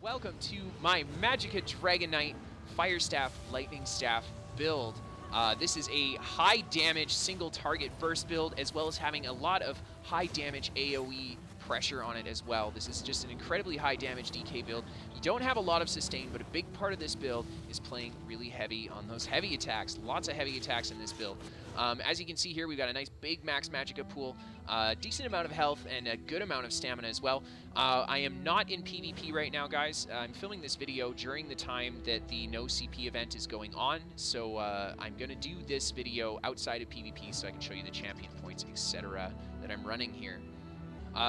Welcome to my Magicka Dragon Knight Fire Staff Lightning Staff build. This is a high damage single target burst build, as well as having a lot of high damage AoE pressure on it as well. This is just an incredibly high damage DK build. You don't have a lot of sustain, but a big part of this build is playing really heavy on those heavy attacks. Lots of heavy attacks in this build. As you can see here, we've got a nice big max Magicka pool, decent amount of health, and a good amount of stamina as well. I am not in PvP right now, guys. I'm filming this video during the time that the No CP event is going on, so I'm going to do this video outside of PvP so I can show you the champion points, etc. that I'm running here.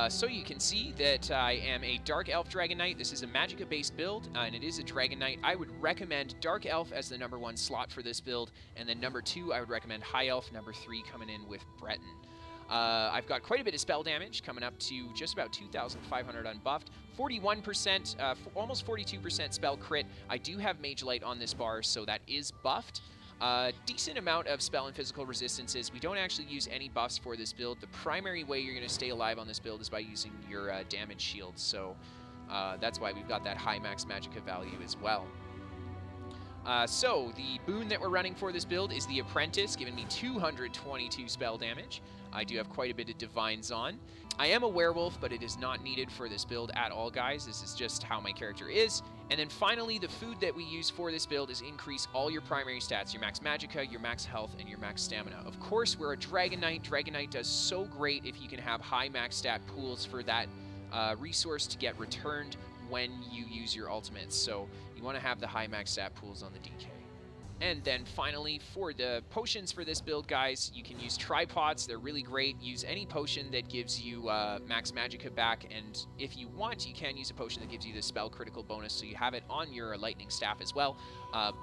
So you can see that I am a Dark Elf Dragon Knight. This is a Magicka-based build, and it is a Dragon Knight. I would recommend Dark Elf as the #1 slot for this build, and then #2, I would recommend High Elf, #3 coming in with Breton. I've got quite a bit of spell damage, coming up to just about 2,500 unbuffed, 41%, almost 42% spell crit. I do have Mage Light on this bar, so that is buffed. Decent amount of spell and physical resistances. We don't actually use any buffs for this build. The primary way you're going to stay alive on this build is by using your damage shield, so that's why we've got that high max Magicka value as well. So the boon that we're running for this build is the Apprentice, giving me 222 spell damage. I do have quite a bit of Divines on. I am a werewolf, but it is not needed for this build at all, guys. This is just how my character is. And then finally, the food that we use for this build is increase all your primary stats, your max Magicka, your max health, and your max stamina. Of course, we're a Dragon Knight. Dragon Knight does so great if you can have high max stat pools for that resource to get returned when you use your ultimates. So you want to have the high max stat pools on the DK. And then finally, for the potions for this build, guys, you can use tripods. They're really great. Use any potion that gives you max Magicka back, and if you want, you can use a potion that gives you the spell critical bonus, so you have it on your lightning staff as well.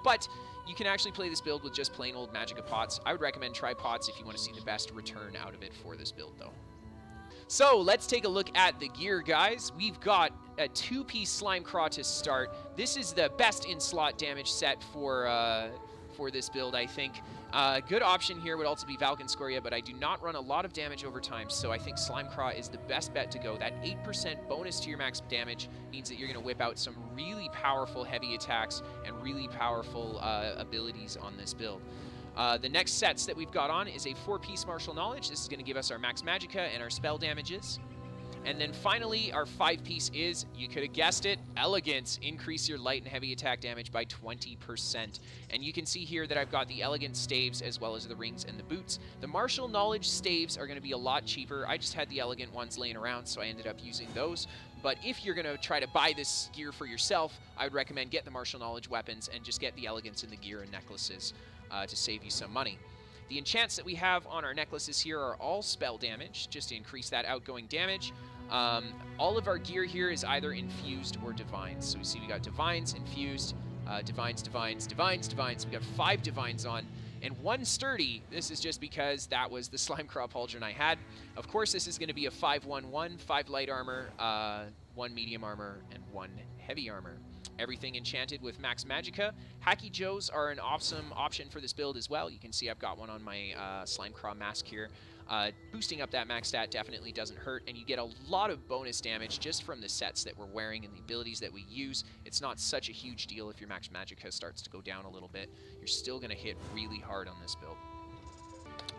But you can actually play this build with just plain old Magicka pots. I would recommend tripods if you want to see the best return out of it for this build, though. So let's take a look at the gear, guys. We've got a 2-piece Slime Craw to start. This is the best in-slot damage set for this build, I think. Good option here would also be Valkynscoria, but I do not run a lot of damage over time, so I think Slime Craw is the best bet to go. That 8% bonus to your max damage means that you're going to whip out some really powerful heavy attacks and really powerful abilities on this build. The next sets that we've got on is a 4-piece Martial Knowledge. This is going to give us our max Magicka and our spell damages. And then finally, our 5-piece is, you could have guessed it, Elegance. Increase your light and heavy attack damage by 20%. And you can see here that I've got the Elegant staves as well as the rings and the boots. The Martial Knowledge staves are going to be a lot cheaper. I just had the Elegant ones laying around, so I ended up using those. But if you're going to try to buy this gear for yourself, I would recommend get the Martial Knowledge weapons and just get the Elegance in the gear and necklaces to save you some money. The enchants that we have on our necklaces here are all spell damage, just to increase that outgoing damage. All of our gear here is either infused or divines. So we see we got divines, infused, divines, divines, divines, divines. We got 5 divines on, and 1 sturdy. This is just because that was the Slime Craw pauldron I had. Of course, this is going to be a 5-1-1, 5 light armor, 1 medium armor, and 1 heavy armor. Everything enchanted with max Magicka. Hacky Joes are an awesome option for this build as well. You can see I've got one on my Slime Craw mask here. Boosting up that max stat definitely doesn't hurt, and you get a lot of bonus damage just from the sets that we're wearing and the abilities that we use. It's not such a huge deal if your max Magicka starts to go down a little bit. You're still going to hit really hard on this build.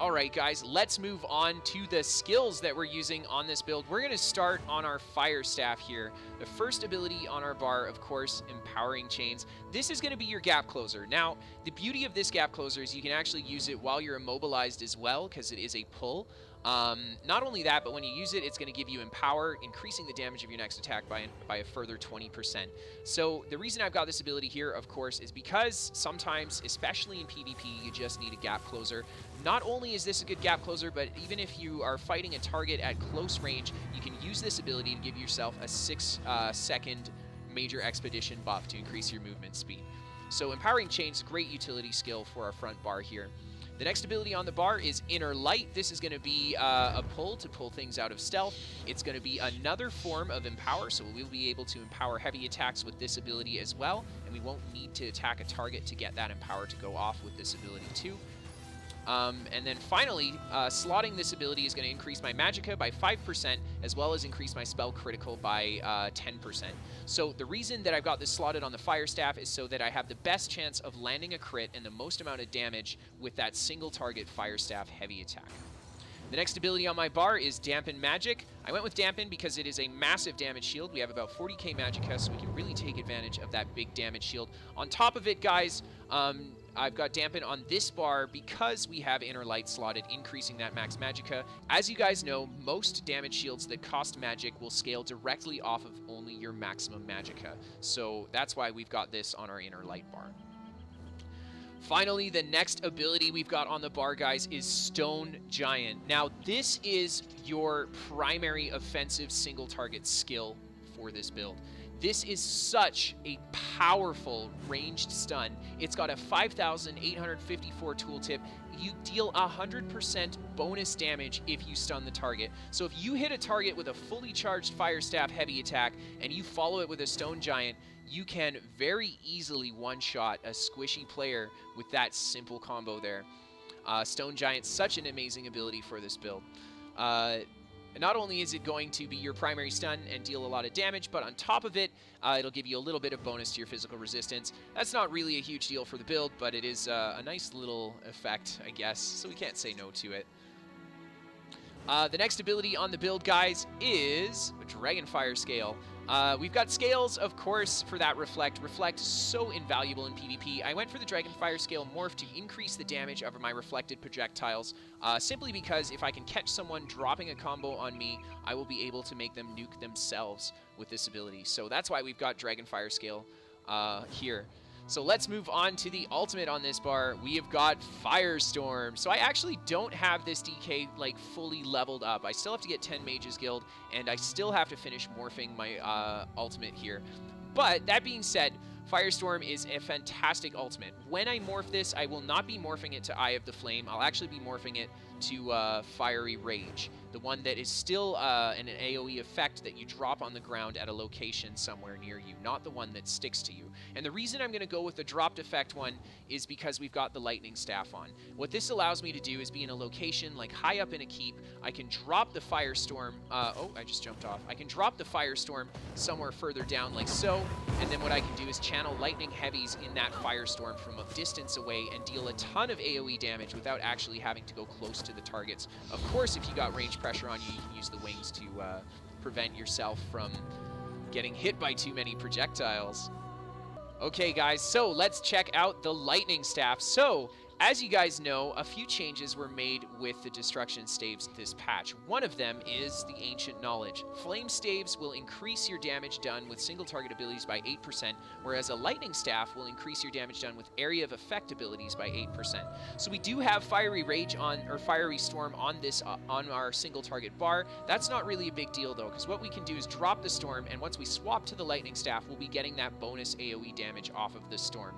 Alright guys, let's move on to the skills that we're using on this build. We're going to start on our Fire Staff here. The first ability on our bar, of course, Empowering Chains. This is going to be your gap closer. Now, the beauty of this gap closer is you can actually use it while you're immobilized as well, because it is a pull. Not only that, but when you use it, it's going to give you Empower, increasing the damage of your next attack by a further 20%. So the reason I've got this ability here, of course, is because sometimes, especially in PvP, you just need a gap closer. Not only is this a good gap closer, but even if you are fighting a target at close range, you can use this ability to give yourself a 6-second major expedition buff to increase your movement speed. So Empowering Chains, great utility skill for our front bar here. The next ability on the bar is Inner Light. This is going to be a pull to pull things out of stealth. It's going to be another form of Empower, so we'll be able to empower heavy attacks with this ability as well, and we won't need to attack a target to get that Empower to go off with this ability too. And then finally, slotting this ability is going to increase my Magicka by 5%, as well as increase my spell critical by 10%. So the reason that I've got this slotted on the Fire Staff is so that I have the best chance of landing a crit and the most amount of damage with that single target Fire Staff heavy attack. The next ability on my bar is Dampen Magic. I went with Dampen because it is a massive damage shield. We have about 40k Magicka, so we can really take advantage of that big damage shield. On top of it, guys, I've got Dampen on this bar because we have Inner Light slotted, increasing that max Magicka. As you guys know, most damage shields that cost magic will scale directly off of only your maximum Magicka. So that's why we've got this on our Inner Light bar. Finally, the next ability we've got on the bar, guys, is Stone Giant. Now, this is your primary offensive single target skill for this build. This is such a powerful ranged stun. It's got a 5,854 tooltip. You deal 100% bonus damage if you stun the target. So if you hit a target with a fully charged Fire Staff heavy attack and you follow it with a Stone Giant, you can very easily one-shot a squishy player with that simple combo there. Stone Giant's such an amazing ability for this build. Not only is it going to be your primary stun and deal a lot of damage, but on top of it, it'll give you a little bit of bonus to your physical resistance. That's not really a huge deal for the build, but it is a nice little effect, I guess, so we can't say no to it. The next ability on the build, guys, is Dragonfire Scale. We've got scales, of course, for that Reflect. Reflect is so invaluable in PvP. I went for the Dragonfire Scale morph to increase the damage of my reflected projectiles, simply because if I can catch someone dropping a combo on me, I will be able to make them nuke themselves with this ability. So that's why we've got Dragonfire Scale here. So let's move on to the ultimate on this bar. We have got Firestorm. So I actually don't have this DK like fully leveled up. I still have to get 10 Mages Guild, and I still have to finish morphing my ultimate here. But that being said, Firestorm is a fantastic ultimate. When I morph this, I will not be morphing it to Eye of the Flame. I'll actually be morphing it to Fiery Rage, the one that is still an AoE effect that you drop on the ground at a location somewhere near you, not the one that sticks to you. And the reason I'm going to go with the dropped effect one is because we've got the Lightning Staff on. What this allows me to do is be in a location like high up in a keep. I can drop the Firestorm. Oh, I just jumped off. I can drop the Firestorm somewhere further down like so, and then what I can do is channel Lightning Heavies in that Firestorm from a distance away and deal a ton of AoE damage without actually having to go close to the targets. Of course, if you got range pressure on you, you can use the wings to prevent yourself from getting hit by too many projectiles. Okay, guys, so let's check out the Lightning Staff. So, as you guys know, a few changes were made with the Destruction Staves this patch. One of them is the Ancient Knowledge. Flame Staves will increase your damage done with single target abilities by 8%, whereas a Lightning Staff will increase your damage done with Area of Effect abilities by 8%. So we do have Fiery Rage on, or Fiery Storm on this, on our single target bar. That's not really a big deal though, because what we can do is drop the Storm, and once we swap to the Lightning Staff, we'll be getting that bonus AoE damage off of the Storm.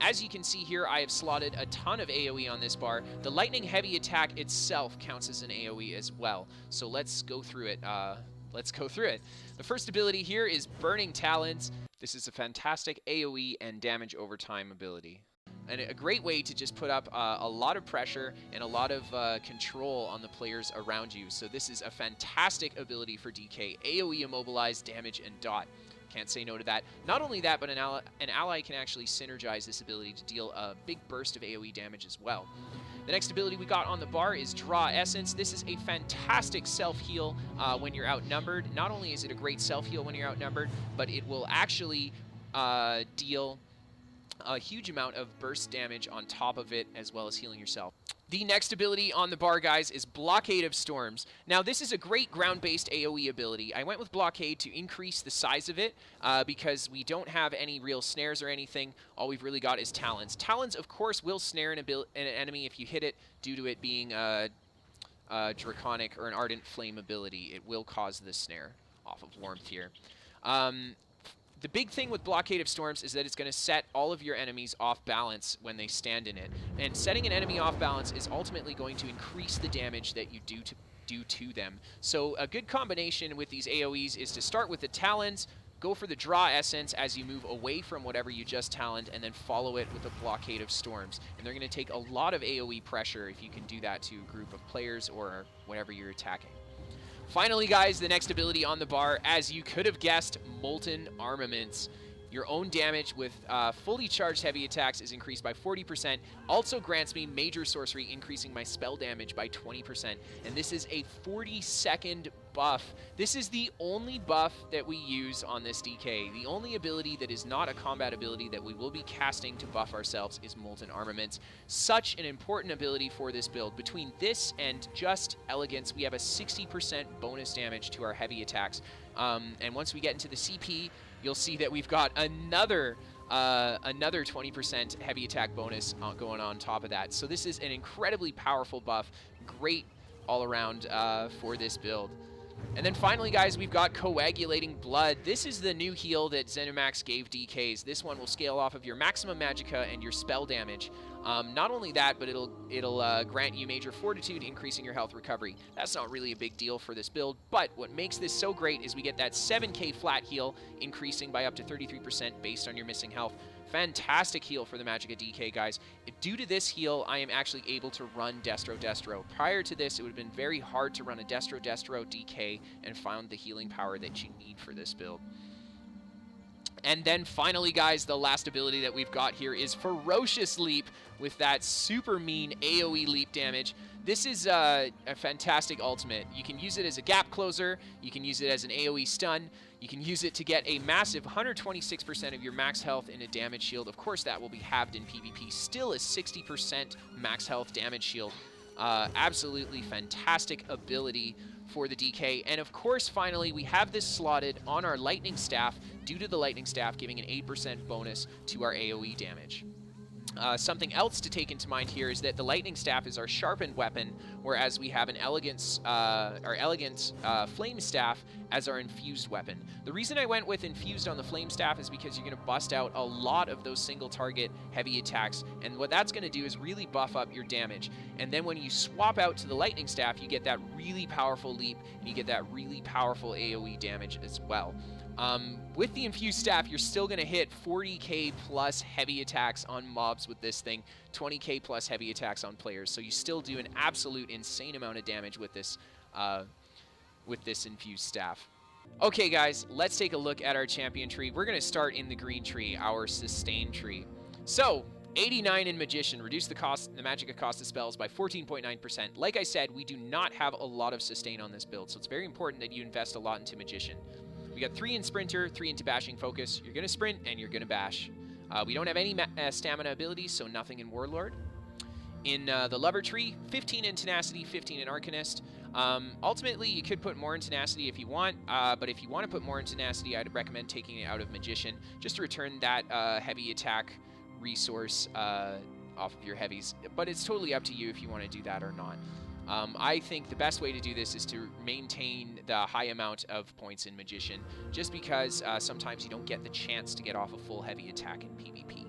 As you can see here, I have slotted a ton of AoE on this bar. The Lightning Heavy attack itself counts as an AoE as well. So let's go through it. The first ability here is Burning Talons. This is a fantastic AoE and damage over time ability, and a great way to just put up a lot of pressure and a lot of control on the players around you. So this is a fantastic ability for DK. AoE immobilize, damage, and dot. Can't say no to that. Not only that, but an ally can actually synergize this ability to deal a big burst of AoE damage as well. The next ability we got on the bar is Draw Essence. This is a fantastic self-heal when you're outnumbered. Not only is it a great self-heal when you're outnumbered, but it will actually deal a huge amount of burst damage on top of it, as well as healing yourself. The next ability on the bar, guys, is Blockade of Storms. Now, this is a great ground-based AoE ability. I went with Blockade to increase the size of it because we don't have any real snares or anything. All we've really got is Talons. Talons, of course, will snare an enemy if you hit it due to it being a Draconic or an Ardent Flame ability. It will cause the snare off of Warmth here. The big thing with Blockade of Storms is that it's going to set all of your enemies off balance when they stand in it. And setting an enemy off balance is ultimately going to increase the damage that you do to them. So a good combination with these AoEs is to start with the Talons, Go for the Draw Essence as you move away from whatever you just talent, and then follow it with a Blockade of Storms. And they're going to take a lot of AoE pressure if you can do that to a group of players or whatever you're attacking. Finally, guys, the next ability on the bar, as you could have guessed, Molten Armaments. Your own damage with fully charged heavy attacks is increased by 40%. Also grants me Major Sorcery, increasing my spell damage by 20%. And this is a 40-second buff. This is the only buff that we use on this DK. The only ability that is not a combat ability that we will be casting to buff ourselves is Molten Armaments. Such an important ability for this build. Between this and just Elegance, we have a 60% bonus damage to our heavy attacks. And once we get into the CP, you'll see that we've got another 20% heavy attack bonus going on top of that. So this is an incredibly powerful buff. Great all around for this build. And then finally, guys, we've got Coagulating Blood. This is the new heal that ZeniMax gave DKs. This one will scale off of your maximum Magicka and your spell damage. Not only that, but it'll grant you Major Fortitude, increasing your health recovery. That's not really a big deal for this build, but what makes this so great is we get that 7k flat heal, increasing by up to 33% based on your missing health. Fantastic heal for the Magicka DK, guys. Due to this heal, I am actually able to run Destro. Prior to this, it would have been very hard to run a Destro DK and find the healing power that you need for this build. And then finally, guys, the last ability that we've got here is Ferocious Leap with that super mean AoE leap damage. This is a fantastic ultimate. You can use it as a gap closer. You can use it as an AoE stun. You can use it to get a massive 126% of your max health in a damage shield. Of course, that will be halved in PvP. Still a 60% max health damage shield. Absolutely fantastic ability for the DK. And of course, finally, we have this slotted on our Lightning Staff, due to the Lightning Staff giving an 8% bonus to our AoE damage. Something else to take into mind here is that the Lightning Staff is our sharpened weapon, whereas we have an Elegant Flame Staff as our infused weapon. The reason I went with infused on the Flame Staff is because you're going to bust out a lot of those single target heavy attacks, and what that's going to do is really buff up your damage. And then when you swap out to the Lightning Staff, you get that really powerful leap, and you get that really powerful AoE damage as well. With the infused staff, you're still going to hit 40k plus heavy attacks on mobs with this thing, 20k plus heavy attacks on players. So you still do an absolute insane amount of damage with this infused staff. Okay, guys, let's take a look at our champion tree. We're going to start in the green tree, our sustain tree. So 89 in Magician, reduce the Magicka cost of spells by 14.9%. Like I said, we do not have a lot of sustain on this build, so it's very important that you invest a lot into Magician. We got 3 in Sprinter, 3 into Bashing Focus. You're going to sprint and you're going to bash. We don't have any stamina abilities, so nothing in Warlord. In the Lover tree, 15 in Tenacity, 15 in Arcanist. Ultimately, you could put more in Tenacity if you want, but if you want to put more in Tenacity, I'd recommend taking it out of Magician, just to return that heavy attack resource off of your heavies. But it's totally up to you if you want to do that or not. I think the best way to do this is to maintain the high amount of points in Magician, just because sometimes you don't get the chance to get off a full heavy attack in PvP.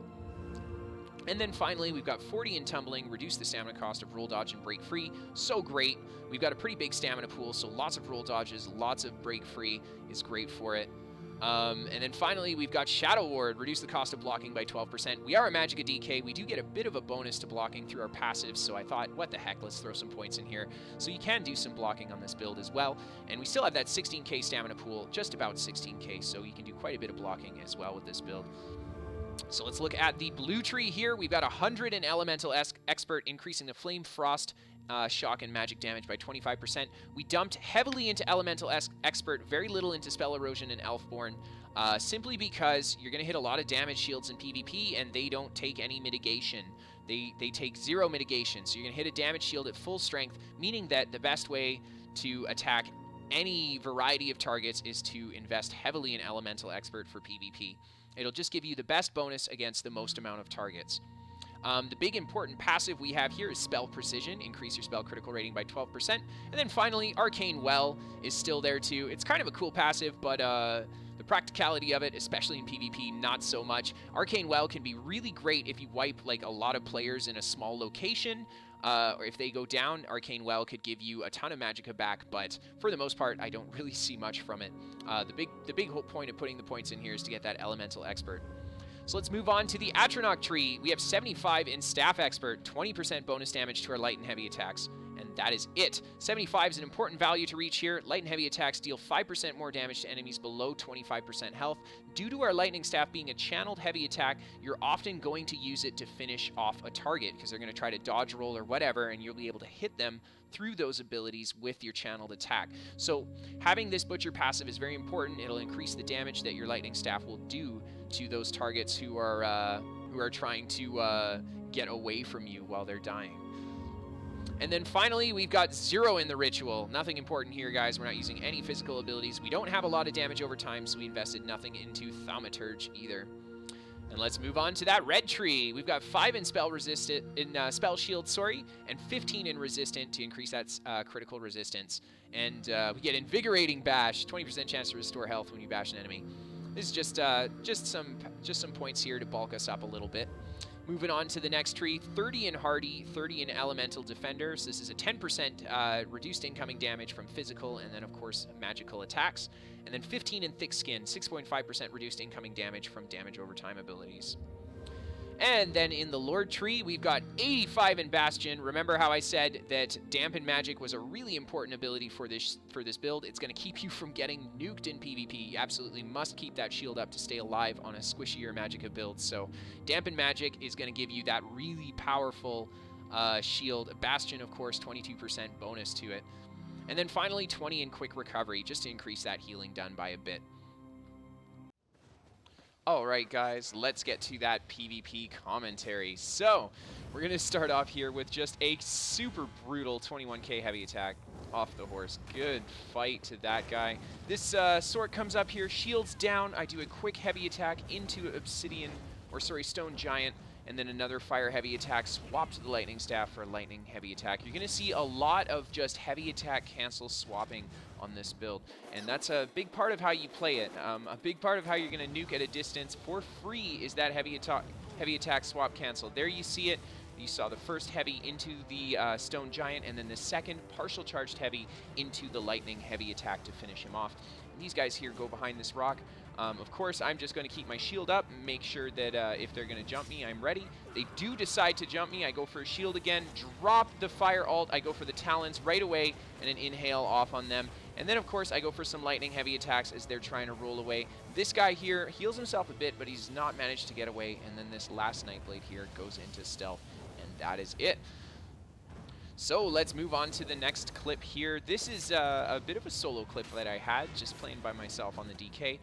And then finally, we've got 40 in Tumbling, reduce the stamina cost of Roll Dodge and Break Free. So great. We've got a pretty big stamina pool, so lots of Roll Dodges, lots of Break Free is great for it. And then finally, we've got Shadow Ward, reduce the cost of blocking by 12%. We are a Magicka DK. We do get a bit of a bonus to blocking through our passives, so I thought, what the heck, let's throw some points in here. So you can do some blocking on this build as well. And we still have that 16k stamina pool, just about 16k, so you can do quite a bit of blocking as well with this build. So let's look at the blue tree here. We've got 100 in Elemental Expert, increasing the Flame Frost shock and magic damage by 25%. We dumped heavily into Elemental Expert, very little into Spell Erosion and Elfborn, simply because you're going to hit a lot of damage shields in PvP, and they don't take any mitigation. They take 0 mitigation, so you're going to hit a damage shield at full strength, meaning that the best way to attack any variety of targets is to invest heavily in Elemental Expert for PvP. It'll just give you the best bonus against the most amount of targets. The big important passive we have here is Spell Precision, increase your spell critical rating by 12%. And then finally, Arcane Well is still there too. It's kind of a cool passive, but the practicality of it, especially in PvP, not so much. Arcane Well can be really great if you wipe like a lot of players in a small location. or if they go down, Arcane Well could give you a ton of Magicka back, but for the most part, I don't really see much from it. The big whole point of putting the points in here is to get that Elemental Expert. So let's move on to the Atronach tree. We have 75 in Staff Expert, 20% bonus damage to our light and heavy attacks, and that is it. 75 is an important value to reach here. Light and heavy attacks deal 5% more damage to enemies below 25% health. Due to our lightning staff being a channeled heavy attack, you're often going to use it to finish off a target because they're going to try to dodge roll or whatever, and you'll be able to hit them through those abilities with your channeled attack. So having this Butcher passive is very important. It'll increase the damage that your lightning staff will do to those targets who are trying to get away from you while they're dying. And then finally, we've got 0 in the ritual. Nothing important here, guys. We're not using any physical abilities. We don't have a lot of damage over time, so we invested nothing into Thaumaturge either. And let's move on to that red tree. We've got 5 in spell shield, and 15 in resistant to increase that critical resistance. And we get invigorating bash, 20% chance to restore health when you bash an enemy. This is just some points here to bulk us up a little bit. Moving on to the next tree, 30 in Hardy, 30 in Elemental Defender. So this is a 10% reduced incoming damage from physical and then, of course, magical attacks. And then 15 in Thick Skin, 6.5% reduced incoming damage from damage over time abilities. And then in the Lord tree, we've got 85 in Bastion. Remember how I said that Dampen Magic was a really important ability for this build? It's going to keep you from getting nuked in PvP. You absolutely must keep that shield up to stay alive on a squishier Magicka build. So Dampen Magic is going to give you that really powerful shield. Bastion, of course, 22% bonus to it. And then finally 20 in Quick Recovery, just to increase that healing done by a bit. Alright guys, let's get to that PvP commentary. So, we're going to start off here with just a super brutal 21k heavy attack off the horse. Good fight to that guy. This sword comes up here, shields down, I do a quick heavy attack into Stone Giant, and then another fire heavy attack, swap to the lightning staff for a lightning heavy attack. You're going to see a lot of just heavy attack cancel swapping on this build, and that's a big part of how you play it. A big part of how you're going to nuke at a distance for free is that heavy attack swap cancel. There you see it. You saw the first heavy into the Stone Giant, and then the second partial charged heavy into the lightning heavy attack to finish him off. And these guys here go behind this rock. Of course, I'm just going to keep my shield up and make sure that if they're going to jump me, I'm ready. They do decide to jump me. I go for a shield again, drop the fire alt. I go for the talons right away and an inhale off on them. And then, of course, I go for some lightning heavy attacks as they're trying to roll away. This guy here heals himself a bit, but he's not managed to get away. And then this last Nightblade here goes into stealth, and that is it. So let's move on to the next clip here. This is a bit of a solo clip that I had, just playing by myself on the DK.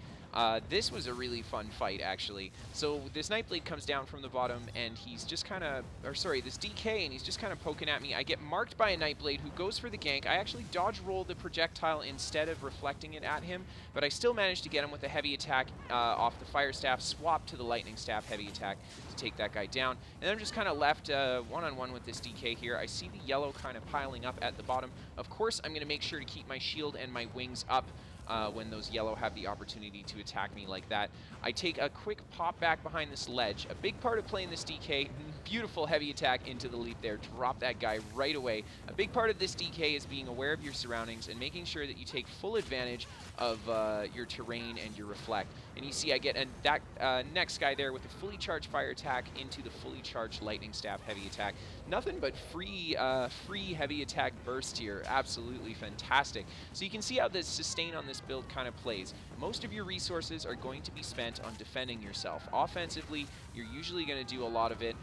This was a really fun fight, actually. So this Nightblade comes down from the bottom, and he's just kind of, this DK, and he's just kind of poking at me. I get marked by a Nightblade who goes for the gank. I actually dodge roll the projectile instead of reflecting it at him, but I still managed to get him with a heavy attack off the fire staff, swap to the lightning staff heavy attack to take that guy down. And I'm just kind of left one-on-one with this DK here. I see the yellow kind of piling up at the bottom. Of course, I'm going to make sure to keep my shield and my wings up when those yellow have the opportunity to attack me like that. I take a quick pop back behind this ledge. A big part of playing this DK, beautiful heavy attack into the leap there, drop that guy right away. A big part of this DK is being aware of your surroundings and making sure that you take full advantage of your terrain and your reflect. And you see I get that next guy there with a fully charged fire attack into the fully charged lightning staff heavy attack. Nothing but free heavy attack burst here. Absolutely fantastic. So you can see how the sustain on this build kind of plays. Most of your resources are going to be spent on defending yourself. Offensively, you're usually going to do a lot of it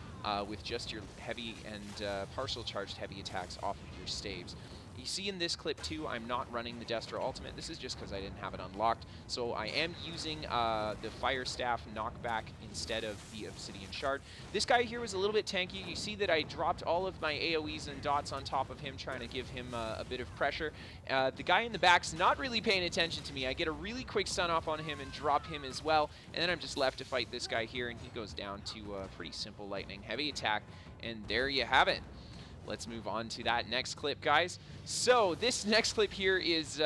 with just your heavy and partial charged heavy attacks off of your staves. You see in this clip too, I'm not running the Destro ultimate. This is just because I didn't have it unlocked. So I am using the Fire Staff knockback instead of the Obsidian Shard. This guy here was a little bit tanky. You see that I dropped all of my AoEs and dots on top of him, trying to give him a bit of pressure. The guy in the back's not really paying attention to me. I get a really quick stun off on him and drop him as well. And then I'm just left to fight this guy here, and he goes down to a pretty simple lightning heavy attack. And there you have it. Let's move on to that next clip, guys. So this next clip here is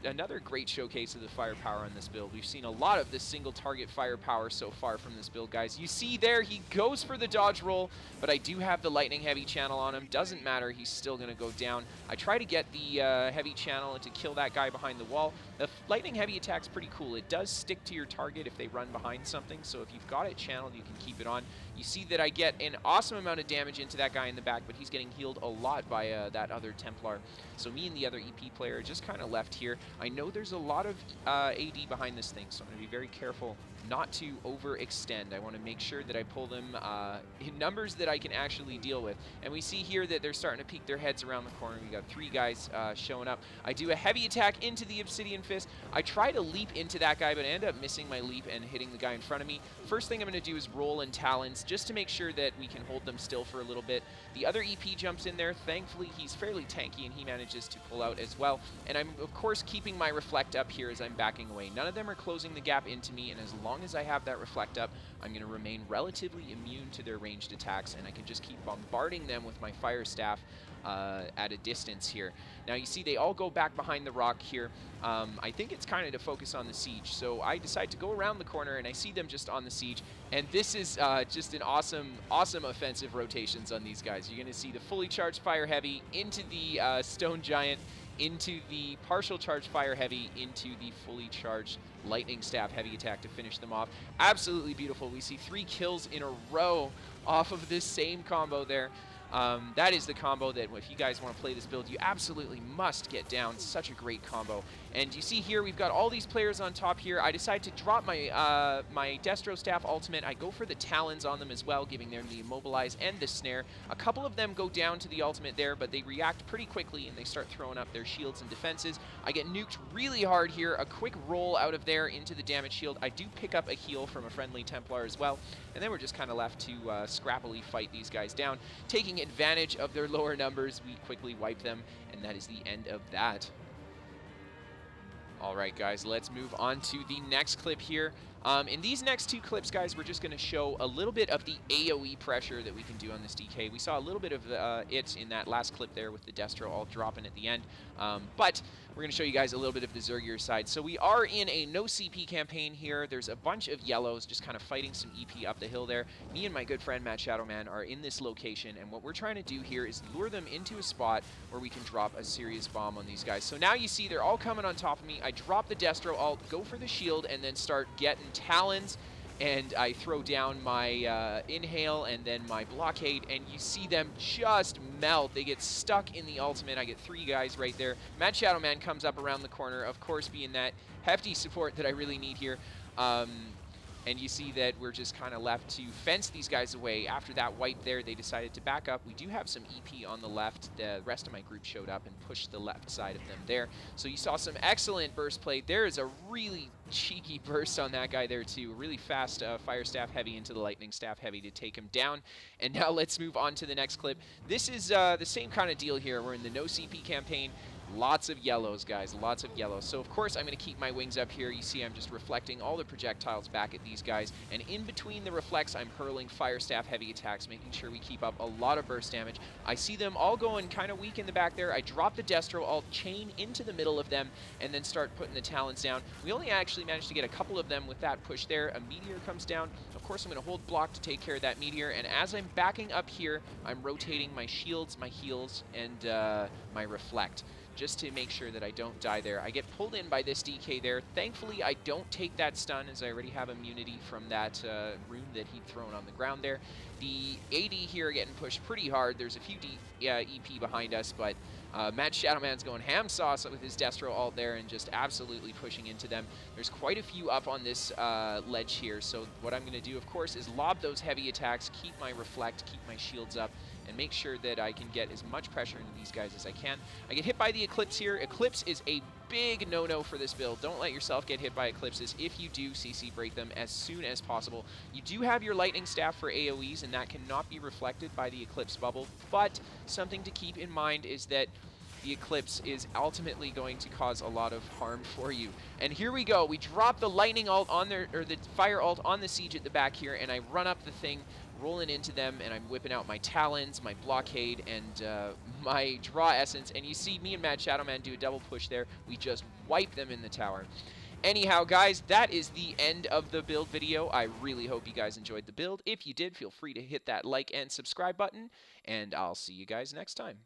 another great showcase of the firepower on this build. We've seen a lot of this single target firepower so far from this build, guys. You see there, he goes for the dodge roll, but I do have the lightning heavy channel on him. Doesn't matter, he's still going to go down. I try to get the heavy channel to kill that guy behind the wall. The lightning heavy attack's pretty cool. It does stick to your target if they run behind something, so if you've got it channeled, you can keep it on. You see that I get an awesome amount of damage into that guy in the back, but he's getting healed a lot by that other Templar. So me and the other EP player are just kind of left here. I know there's a lot of AD behind this thing, so I'm going to be very careful not to overextend. I want to make sure that I pull them in numbers that I can actually deal with. And we see here that they're starting to peek their heads around the corner. We got 3 guys showing up. I do a heavy attack into the Obsidian Fist. I try to leap into that guy, but I end up missing my leap and hitting the guy in front of me. First thing I'm going to do is roll in Talons, just to make sure that we can hold them still for a little bit. The other EP jumps in there. Thankfully, he's fairly tanky, and he manages to pull out as well. And I'm, of course, keeping my Reflect up here as I'm backing away. None of them are closing the gap into me, and as long as I have that Reflect up, I'm going to remain relatively immune to their ranged attacks, and I can just keep bombarding them with my Fire Staff at a distance here. Now you see they all go back behind the rock here. I think it's kind of to focus on the siege, so I decide to go around the corner, and I see them just on the siege, and this is just an awesome offensive rotations on these guys. You're going to see the fully charged Fire Heavy into the Stone Giant, into the partial charged Fire Heavy, into the fully charged Lightning Staff Heavy attack to finish them off. Absolutely beautiful. We see 3 kills in a row off of this same combo there. That is the combo that if you guys want to play this build, you absolutely must get down. Such a great combo. And you see here, we've got all these players on top here. I decide to drop my my Destro Staff ultimate. I go for the Talons on them as well, giving them the Immobilize and the Snare. A couple of them go down to the ultimate there, but they react pretty quickly, and they start throwing up their shields and defenses. I get nuked really hard here. A quick roll out of there into the damage shield. I do pick up a heal from a friendly Templar as well. And then we're just kind of left to scrappily fight these guys down. Taking advantage of their lower numbers, we quickly wipe them, and that is the end of that. All right, guys, let's move on to the next clip here. In these next 2 clips, guys, we're just going to show a little bit of the AoE pressure that we can do on this DK. We saw a little bit of it in that last clip there with the Destro all dropping at the end. But we're going to show you guys a little bit of the Zergier side. So we are in a no CP campaign here. There's a bunch of yellows just kind of fighting some EP up the hill there. Me and my good friend Matt Shadowman are in this location, and what we're trying to do here is lure them into a spot where we can drop a serious bomb on these guys. So now you see they're all coming on top of me. I drop the Destro ult, go for the shield, and then start getting Talons, and I throw down my Inhale and then my Blockade, and you see them just melt. They get stuck in the ultimate. I get 3 guys right there. Mad Shadowman comes up around the corner, of course being that hefty support that I really need here. And you see that we're just kind of left to fence these guys away. After that wipe there, they decided to back up. We do have some EP on the left. The rest of my group showed up and pushed the left side of them there. So you saw some excellent burst play. There is a really cheeky burst on that guy there too. Really fast Fire Staff Heavy into the Lightning Staff Heavy to take him down. And now let's move on to the next clip. This is the same kind of deal here. We're in the no CP campaign. Lots of yellows, guys, lots of yellows. So, of course, I'm going to keep my wings up here. You see I'm just reflecting all the projectiles back at these guys. And in between the reflects, I'm hurling Fire Staff Heavy attacks, making sure we keep up a lot of burst damage. I see them all going kind of weak in the back there. I drop the Destro ult, chain into the middle of them, and then start putting the Talons down. We only actually managed to get a couple of them with that push there. A Meteor comes down. Of course, I'm going to hold block to take care of that Meteor. And as I'm backing up here, I'm rotating my shields, my heals, and my reflect, just to make sure that I don't die there. I get pulled in by this DK there. Thankfully, I don't take that stun, as I already have immunity from that rune that he'd thrown on the ground there. The AD here getting pushed pretty hard. There's a few EP behind us, but Mad Shadowman's going ham sauce with his Destro ult there and just absolutely pushing into them. There's quite a few up on this ledge here, so what I'm going to do, of course, is lob those heavy attacks, keep my reflect, keep my shields up, and make sure that I can get as much pressure into these guys as I can. I get hit by the Eclipse here. Eclipse is a big no-no for this build. Don't let yourself get hit by Eclipses. If you do, CC break them as soon as possible. You do have your Lightning Staff for AoEs, and that cannot be reflected by the Eclipse bubble, but something to keep in mind is that the Eclipse is ultimately going to cause a lot of harm for you. And here we go. We drop the Lightning ult on there, or the Fire ult on the Siege at the back here, and I run up the thing rolling into them, and I'm whipping out my Talons, my Blockade, and my Draw Essence. And you see me and Mad Shadow Man do a double push there. We just wipe them in the tower. Anyhow, guys, that is the end of the build video. I really hope you guys enjoyed the build. If you did, feel free to hit that like and subscribe button, and I'll see you guys next time.